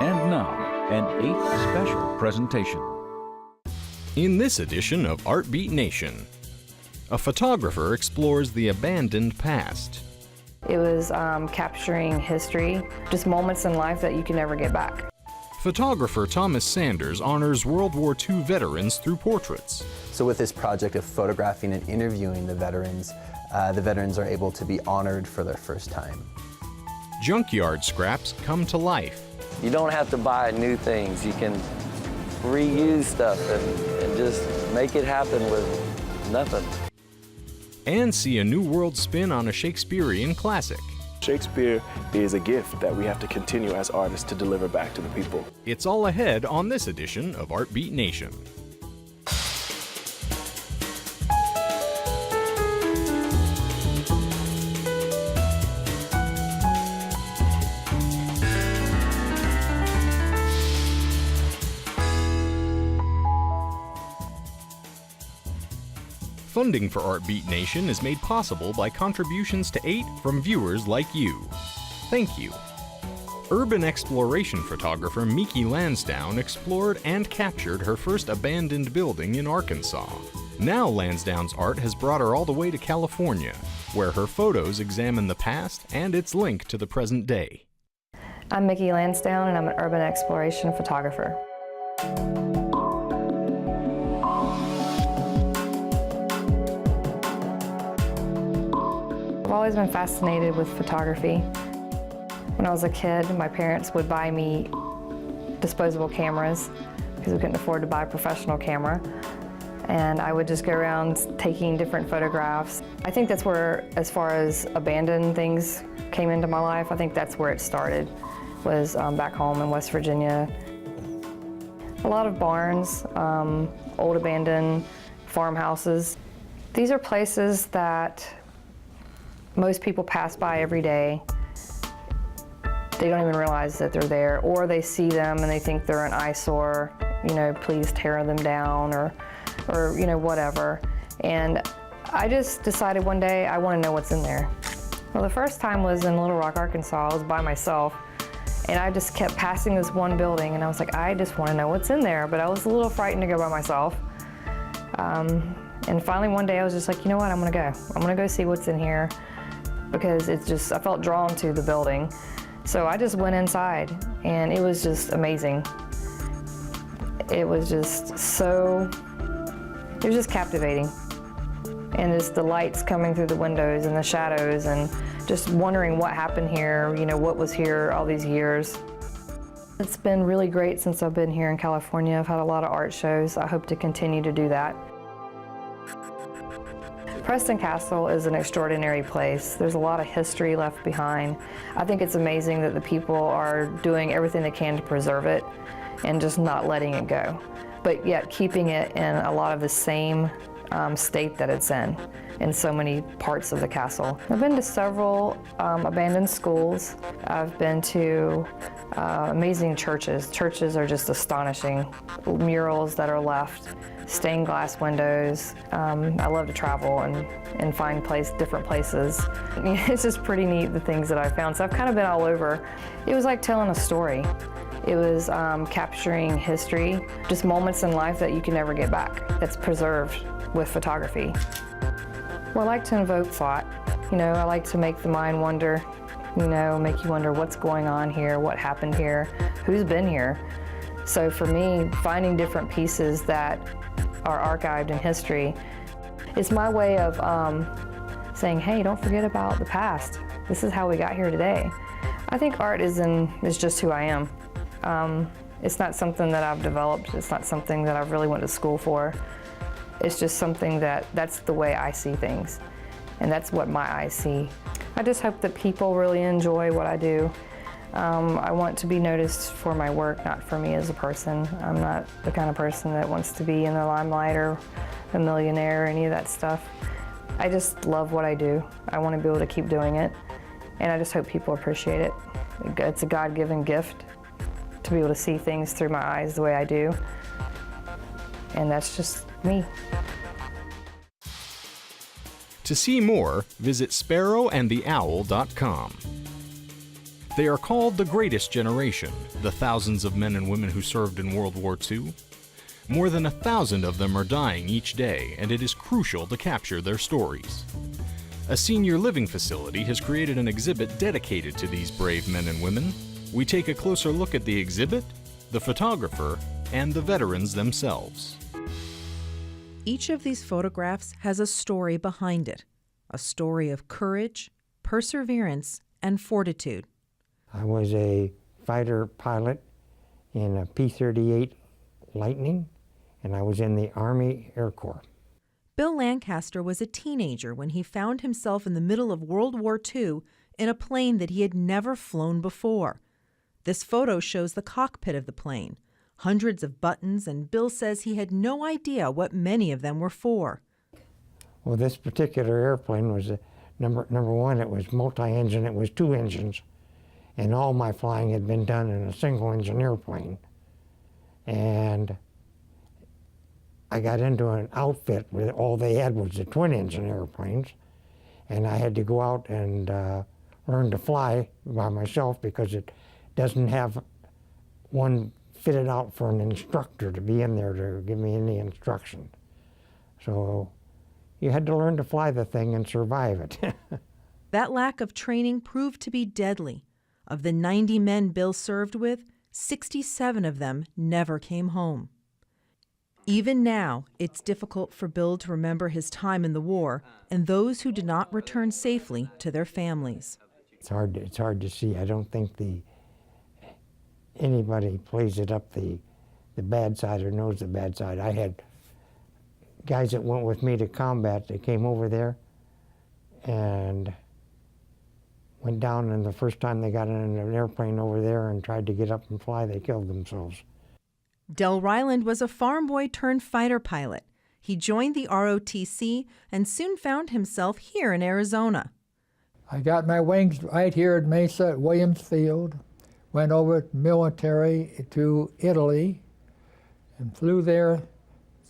And now, an 8th special presentation. In this edition of Art Beat Nation, a photographer explores the abandoned past. It was capturing history, just moments in life that you can never get back. Photographer Thomas Sanders honors World War II veterans through portraits. So with this project of photographing and interviewing the veterans are able to be honored for their first time. Junkyard scraps come to life. You don't have to buy new things. You can reuse stuff and just make it happen with nothing. And see a new world spin on a Shakespearean classic. Shakespeare is a gift that we have to continue as artists to deliver back to the people. It's all ahead on this edition of Art Beat Nation. Funding for Art Beat Nation is made possible by contributions to 8 from viewers like you. Thank you. Urban exploration photographer Miki Lansdowne explored and captured her first abandoned building in Arkansas. Now Lansdowne's art has brought her all the way to California, where her photos examine the past and its link to the present day. I'm Miki Lansdowne, and I'm an urban exploration photographer. I've always been fascinated with photography. When I was a kid, my parents would buy me disposable cameras because we couldn't afford to buy a professional camera. And I would just go around taking different photographs. I think that's where, as far as abandoned things came into my life, I think that's where it started, was back home in West Virginia. A lot of barns, old abandoned farmhouses. These are places that most people pass by every day. They don't even realize that they're there, or they see them and they think they're an eyesore, you know, please tear them down, or you know, whatever. And I just decided one day I want to know what's in there. Well, the first time was in Little Rock, Arkansas. I was by myself, and I just kept passing this one building, and I was like, I just want to know what's in there, but I was a little frightened to go by myself. And finally one day I was just like, you know what, I'm gonna go see what's in here, because it's just, I felt drawn to the building. So I just went inside, and it was just amazing. It was just captivating. And just the lights coming through the windows and the shadows, and just wondering what happened here, you know, what was here all these years. It's been really great since I've been here in California. I've had a lot of art shows. I hope to continue to do that. Preston Castle is an extraordinary place. There's a lot of history left behind. I think it's amazing that the people are doing everything they can to preserve it and just not letting it go, but yet keeping it in a lot of the same state that it's in so many parts of the castle. I've been to several abandoned schools. I've been to amazing churches. Churches are just astonishing. Murals that are left, stained glass windows. I love to travel and find different places. It's just pretty neat, the things that I found. So I've kind of been all over. It was like telling a story. It was capturing history, just moments in life that you can never get back, that's preserved with photography. Well, I like to invoke thought. You know, I like to make the mind wonder, you know, make you wonder what's going on here, what happened here, who's been here. So for me, finding different pieces that are archived in history, it's my way of saying, hey, don't forget about the past. This is how we got here today. I think art is just who I am. It's not something that I've developed. It's not something that I've really went to school for. It's just something that's the way I see things, and that's what my eyes see. I just hope that people really enjoy what I do. I want to be noticed for my work, not for me as a person. I'm not the kind of person that wants to be in the limelight or a millionaire or any of that stuff. I just love what I do. I want to be able to keep doing it, and I just hope people appreciate it. It's a God-given gift to be able to see things through my eyes the way I do, and that's just me. To see more, visit sparrowandtheowl.com. They are called the Greatest Generation, the thousands of men and women who served in World War II. More than 1,000 of them are dying each day, and it is crucial to capture their stories. A senior living facility has created an exhibit dedicated to these brave men and women. We take a closer look at the exhibit, the photographer, and the veterans themselves. Each of these photographs has a story behind it, a story of courage, perseverance, and fortitude. I was a fighter pilot in a P-38 Lightning, and I was in the Army Air Corps. Bill Lancaster was a teenager when he found himself in the middle of World War II in a plane that he had never flown before. This photo shows the cockpit of the plane, hundreds of buttons, and Bill says he had no idea what many of them were for. Well, this particular airplane was number one. It was multi-engine. It was 2 engines, and all my flying had been done in a single-engine airplane. And I got into an outfit where all they had was the twin-engine airplanes, and I had to go out and learn to fly by myself because it doesn't have one fitted out for an instructor to be in there to give me any instruction. So you had to learn to fly the thing and survive it. That lack of training proved to be deadly. Of the 90 men Bill served with, 67 of them never came home. Even now, it's difficult for Bill to remember his time in the war and those who did not return safely to their families. It's hard to see. I don't think anybody plays it up the bad side or knows the bad side. I had guys that went with me to combat. They came over there and went down, and the first time they got in an airplane over there and tried to get up and fly, they killed themselves. Del Ryland was a farm boy turned fighter pilot. He joined the ROTC and soon found himself here in Arizona. I got my wings right here at Mesa at Williams Field, went over military to Italy, and flew there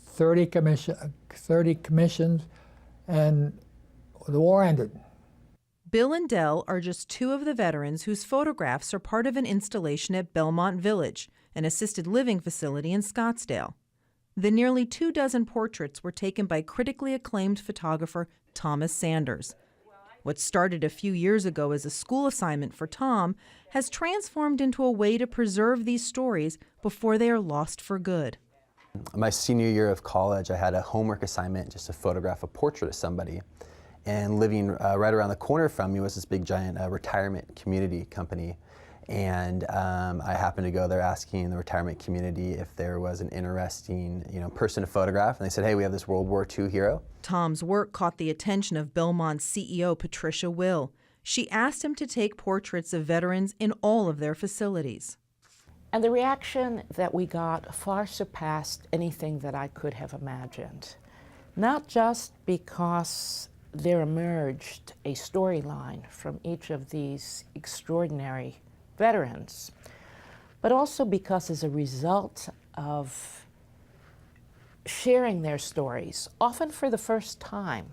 30 commissions, and the war ended. Bill and Del are just 2 of the veterans whose photographs are part of an installation at Belmont Village, an assisted living facility in Scottsdale. The nearly 24 portraits were taken by critically acclaimed photographer Thomas Sanders. What started a few years ago as a school assignment for Tom has transformed into a way to preserve these stories before they are lost for good. My senior year of college, I had a homework assignment just to photograph a portrait of somebody. And living right around the corner from me was this big giant retirement community company. And I happened to go there asking the retirement community if there was an interesting person to photograph. And they said, hey, we have this World War II hero. Tom's work caught the attention of Belmont's CEO, Patricia Will. She asked him to take portraits of veterans in all of their facilities. And the reaction that we got far surpassed anything that I could have imagined. Not just because there emerged a storyline from each of these extraordinary veterans, but also because as a result of sharing their stories, often for the first time,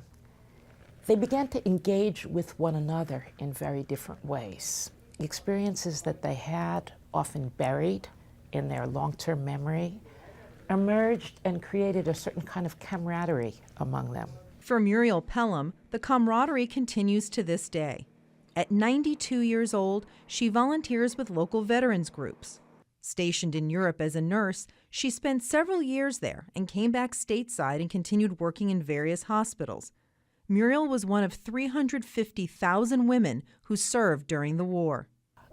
they began to engage with one another in very different ways. Experiences that they had, often buried in their long-term memory, emerged and created a certain kind of camaraderie among them. For Muriel Pelham, the camaraderie continues to this day. At 92 years old, she volunteers with local veterans groups. Stationed in Europe as a nurse, she spent several years there and came back stateside and continued working in various hospitals. Muriel was one of 350,000 women who served during the war.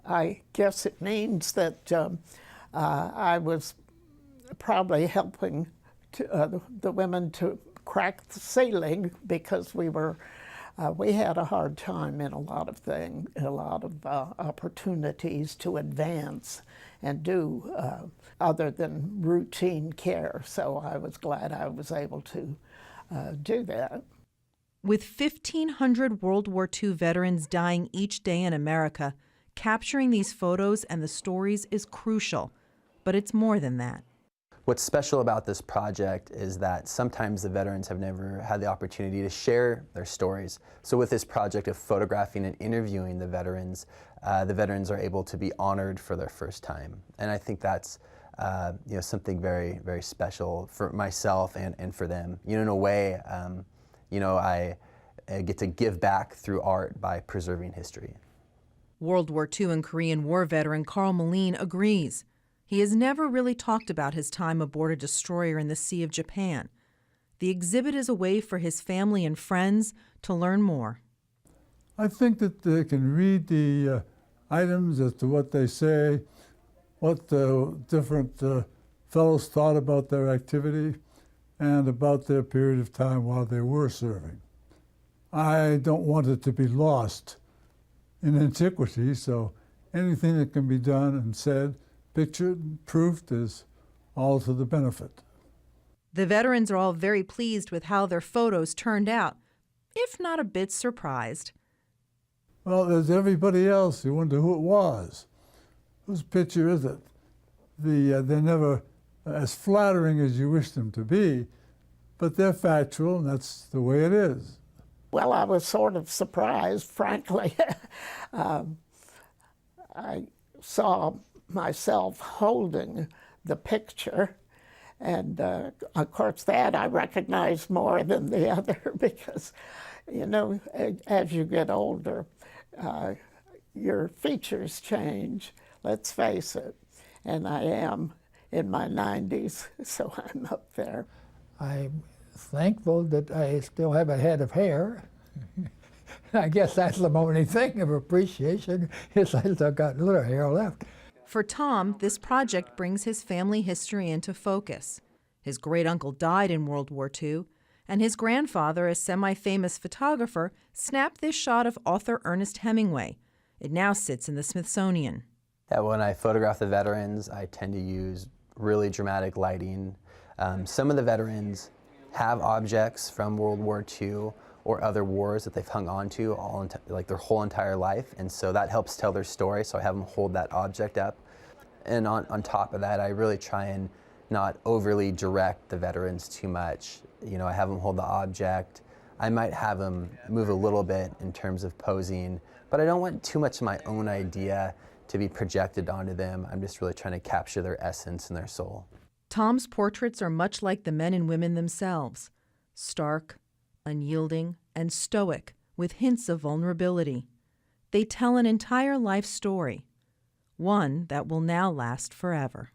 I guess it means that I was probably helping the women to crack the ceiling because we had a hard time in a lot of things, a lot of opportunities to advance and do other than routine care. So I was glad I was able to do that. With 1,500 World War II veterans dying each day in America, capturing these photos and the stories is crucial, but it's more than that. What's special about this project is that sometimes the veterans have never had the opportunity to share their stories. So with this project of photographing and interviewing the veterans are able to be honored for their first time. And I think that's something very, very special for myself and for them. In a way, I get to give back through art by preserving history. World War II and Korean War veteran Carl Moline agrees. He has never really talked about his time aboard a destroyer in the Sea of Japan. The exhibit is a way for his family and friends to learn more. I think that they can read the items as to what they say, what the different fellows thought about their activity, and about their period of time while they were serving. I don't want it to be lost in antiquity, so anything that can be done and said, pictured, and proofed is all to the benefit. The veterans are all very pleased with how their photos turned out, if not a bit surprised. Well, there's everybody else. You wonder who it was. Whose picture is it? They're never as flattering as you wish them to be, but they're factual, and that's the way it is. Well, I was sort of surprised, frankly. I saw myself holding the picture, and of course that I recognized more than the other because, as you get older, your features change, let's face it, and I am in my 90s, so I'm up there. I'm thankful that I still have a head of hair. I guess that's the only thing of appreciation is I still got a little hair left. For Tom, this project brings his family history into focus. His great-uncle died in World War II, and his grandfather, a semi-famous photographer, snapped this shot of author Ernest Hemingway. It now sits in the Smithsonian. Yeah, when I photograph the veterans, I tend to use really dramatic lighting. Some of the veterans have objects from World War II or other wars that they've hung on to like their whole entire life, and so that helps tell their story, so I have them hold that object up. And on top of that, I really try and not overly direct the veterans too much. I have them hold the object. I might have them move a little bit in terms of posing, but I don't want too much of my own idea to be projected onto them. I'm just really trying to capture their essence and their soul. Tom's portraits are much like the men and women themselves, stark, unyielding, and stoic, with hints of vulnerability. They tell an entire life story, one that will now last forever.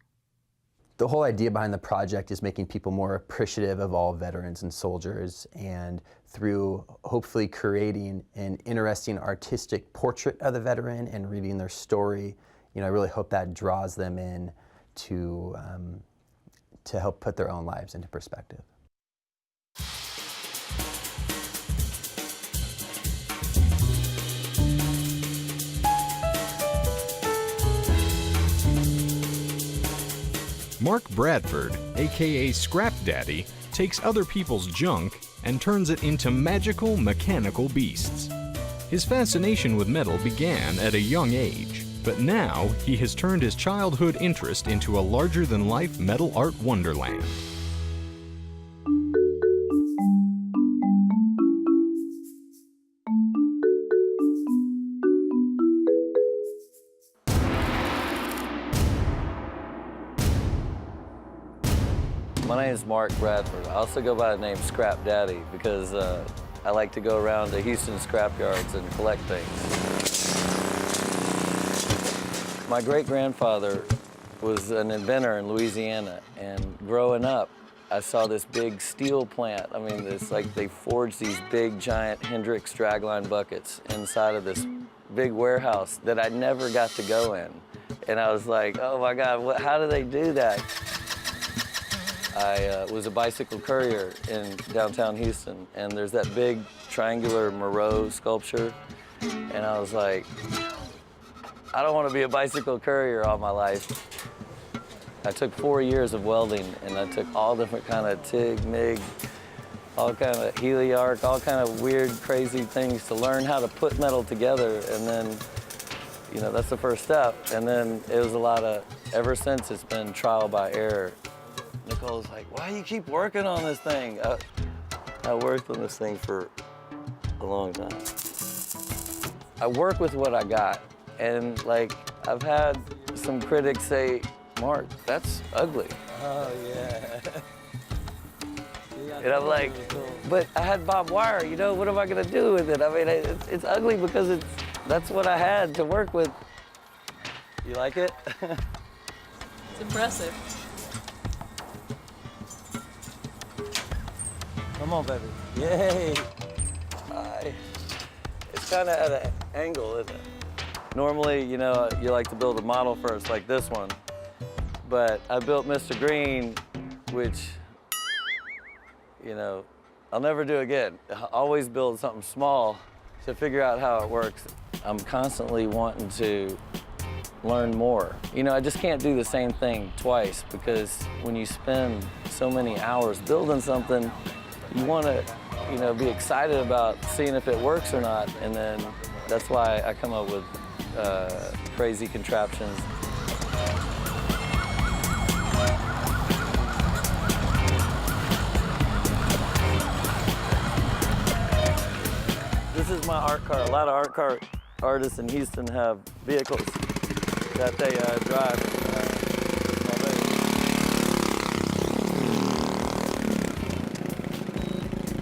The whole idea behind the project is making people more appreciative of all veterans and soldiers, and through hopefully creating an interesting artistic portrait of the veteran and reading their story, I really hope that draws them in to help put their own lives into perspective. Mark Bradford, aka Scrap Daddy, takes other people's junk and turns it into magical mechanical beasts. His fascination with metal began at a young age, but now he has turned his childhood interest into a larger-than-life metal art wonderland. My name is Mark Bradford. I also go by the name Scrap Daddy because I like to go around to Houston scrap yards and collect things. My great-grandfather was an inventor in Louisiana, and growing up, I saw this big steel plant. I mean, it's like they forged these big, giant Hendrix dragline buckets inside of this big warehouse that I never got to go in. And I was like, oh my God, how do they do that? I was a bicycle courier in downtown Houston, and there's that big triangular Moreau sculpture, and I was like, I don't want to be a bicycle courier all my life. I took 4 years of welding, and I took all different kind of TIG, MIG, all kind of heliarc, all kind of weird, crazy things to learn how to put metal together, and then, that's the first step. And then it was a lot of, ever since it's been trial by error. Nicole's like, why do you keep working on this thing? I worked on this thing for a long time. I work with what I got, and like, I've had some critics say, Mark, that's ugly. Oh, yeah. And I'm like, but I had Bob Wire, you know, what am I gonna do with it? I mean, it's ugly because that's what I had to work with. You like it? It's impressive. Come on, baby. Yay. It's kind of at an angle, isn't it? Normally, you know, you like to build a model first, like this one. But I built Mr. Green, which, you know, I'll never do again. I always build something small to figure out how it works. I'm constantly wanting to learn more. You know, I just can't do the same thing twice, because when you spend so many hours building something, you want to, you know, be excited about seeing if it works or not, and then that's why I come up with crazy contraptions. This is my art car. A lot of art car artists in Houston have vehicles that they drive.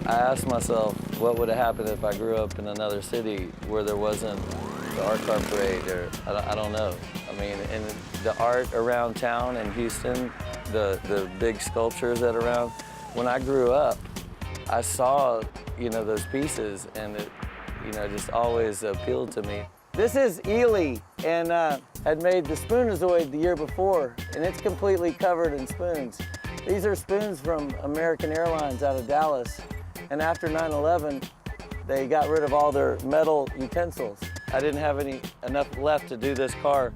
I asked myself, what would have happened if I grew up in another city where there wasn't the art car parade, or I don't know. I mean, and the art around town in Houston, the big sculptures that are around, when I grew up, I saw, you know, those pieces, and it, you know, just always appealed to me. This is Ely, and had made the Spoonazoid the year before, and it's completely covered in spoons. These are spoons from American Airlines out of Dallas. And after 9/11, they got rid of all their metal utensils. I didn't have enough left to do this car,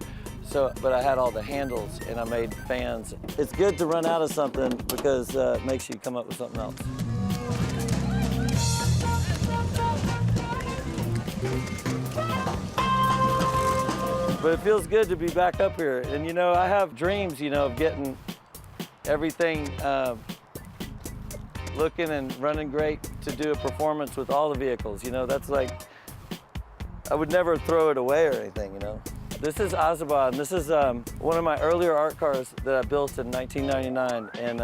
but I had all the handles, and I made fans. It's good to run out of something because it makes you come up with something else. But it feels good to be back up here. And you know, I have dreams, you know, of getting everything looking and running great to do a performance with all the vehicles. You know, that's like, I would never throw it away or anything, you know. This is Azaban. This is one of my earlier art cars that I built in 1999, and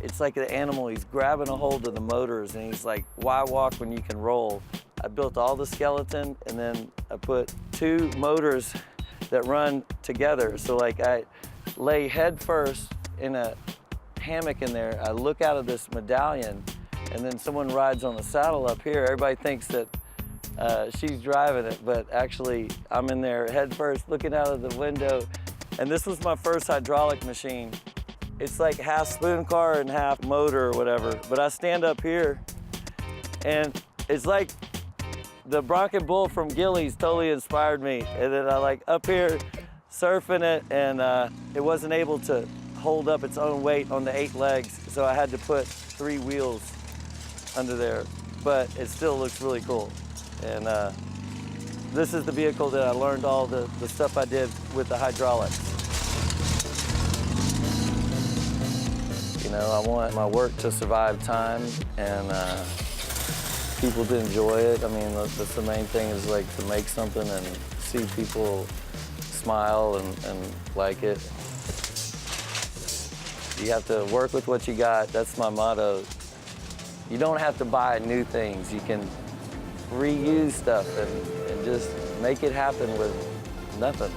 it's like an animal. He's grabbing a hold of the motors, and he's like, why walk when you can roll? I built all the skeleton, and then I put 2 motors that run together. So like, I lay head first in a hammock in there. I look out of this medallion, and then someone rides on the saddle up here. Everybody thinks that she's driving it, but actually I'm in there head first looking out of the window. And this was my first hydraulic machine. It's like half spoon car and half motor or whatever, but I stand up here, and it's like the Bronco Bull from Gillies totally inspired me. And then I like up here surfing it, and it wasn't able to hold up its own weight on the 8 legs, so I had to put 3 wheels under there, but it still looks really cool. And this is the vehicle that I learned all the stuff I did with the hydraulics. You know, I want my work to survive time, and people to enjoy it. I mean, that's the main thing, is like to make something and see people smile and like it. You have to work with what you got. That's my motto. You don't have to buy new things. You can reuse stuff and just make it happen with nothing.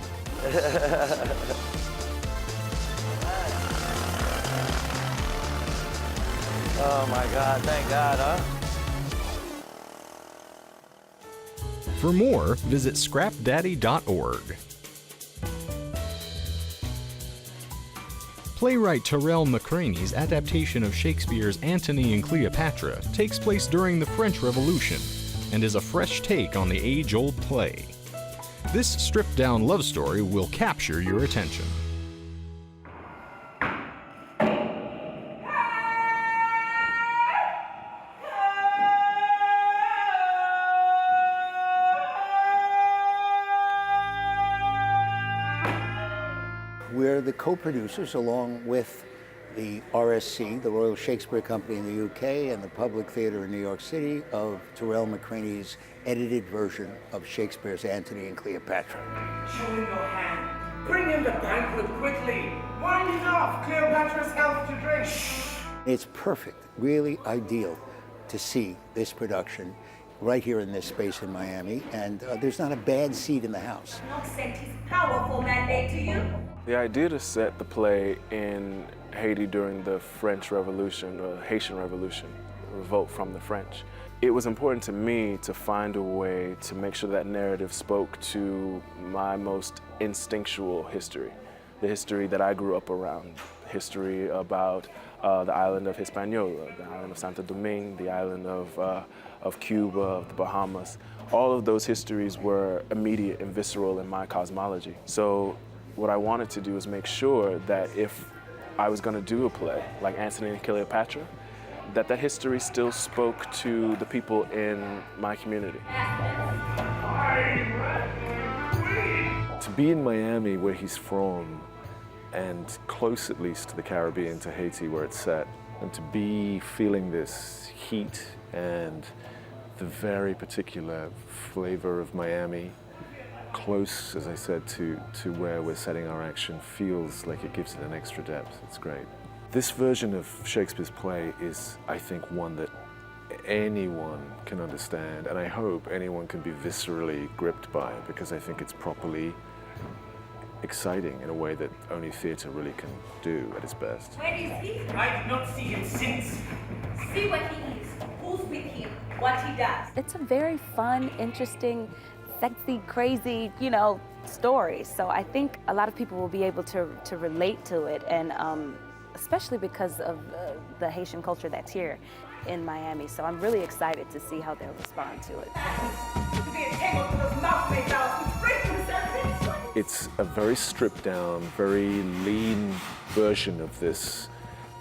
Oh my God, thank God, huh? For more, visit scrapdaddy.org. Playwright Terrell McCraney's adaptation of Shakespeare's Antony and Cleopatra takes place during the French Revolution and is a fresh take on the age-old play. This stripped-down love story will capture your attention. We're the co-producers, along with the RSC, the Royal Shakespeare Company in the UK, and the Public Theatre in New York City of Terrell McCraney's edited version of Shakespeare's Antony and Cleopatra. Show him your hand. Bring him the banquet quickly. Wine enough. Cleopatra's health to drink. It's perfect, really ideal to see this production right here in this space in Miami, and there's not a bad seat in the house. Not sent his powerful mandate to you. The idea to set the play in Haiti during the French Revolution, or Haitian Revolution, revolt from the French, it was important to me to find a way to make sure that narrative spoke to my most instinctual history, the history that I grew up around, history about the island of Hispaniola, the island of Santo Domingue, the island of Cuba, of the Bahamas. All of those histories were immediate and visceral in my cosmology. So what I wanted to do is make sure that if I was going to do a play like Antony and Cleopatra, that history still spoke to the people in my community. To be in Miami, where he's from, and close at least to the Caribbean, to Haiti where it's set, and to be feeling this heat and the very particular flavor of Miami, close, as I said, to where we're setting our action, feels like it gives it an extra depth. It's great. This version of Shakespeare's play is, I think, one that anyone can understand, and I hope anyone can be viscerally gripped by it, because I think it's properly exciting in a way that only theatre really can do at its best. Where is he? I did not see him since. See what he is, who's with him, what he does. It's a very fun, interesting, sexy, crazy, story. So I think a lot of people will be able to relate to it, and especially because of the Haitian culture that's here in Miami. So I'm really excited to see how they'll respond to it. It's a very stripped down, very lean version of this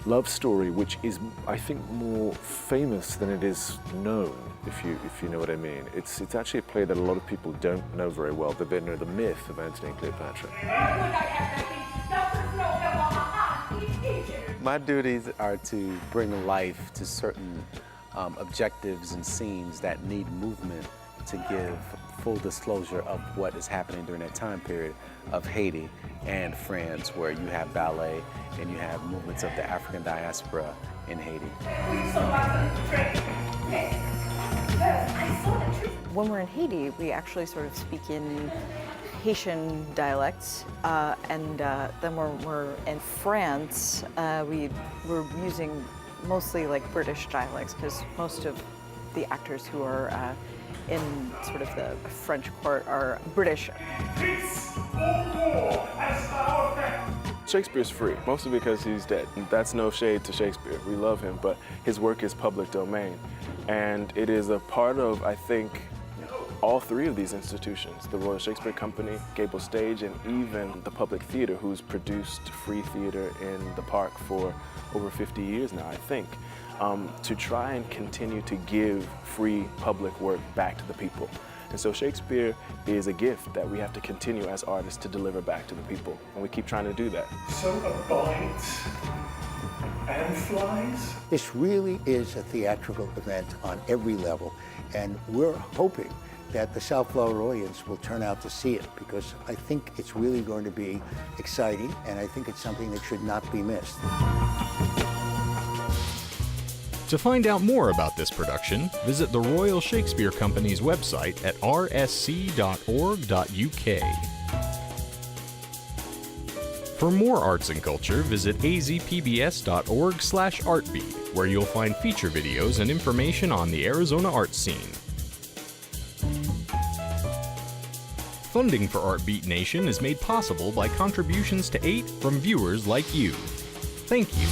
love story, which is, I think, more famous than it is known, if you know what I mean. It's actually a play that a lot of people don't know very well, that they know the myth of Antony and Cleopatra. My duties are to bring life to certain objectives and scenes that need movement to give full disclosure of what is happening during that time period of Haiti and France, where you have ballet and you have movements of the African diaspora in Haiti. When we're in Haiti, we actually sort of speak in Haitian dialects, and then when we're in France, we're using mostly like British dialects, because most of the actors who are in sort of the French court are British. Shakespeare's free, mostly because he's dead. That's no shade to Shakespeare. We love him, but his work is public domain. And it is a part of, I think, all three of these institutions, the Royal Shakespeare Company, Gable Stage, and even the Public Theatre, who's produced free theatre in the park for over 50 years now, I think, to try and continue to give free public work back to the people. And so Shakespeare is a gift that we have to continue as artists to deliver back to the people, and we keep trying to do that. So a bite and flies? This really is a theatrical event on every level, and we're hoping that the South Florida audience will turn out to see it, because I think it's really going to be exciting, and I think it's something that should not be missed. To find out more about this production, visit the Royal Shakespeare Company's website at rsc.org.uk. For more arts and culture, visit azpbs.org/artbeat, where you'll find feature videos and information on the Arizona art scene. Funding for Artbeat Nation is made possible by contributions to 8 from viewers like you. Thank you.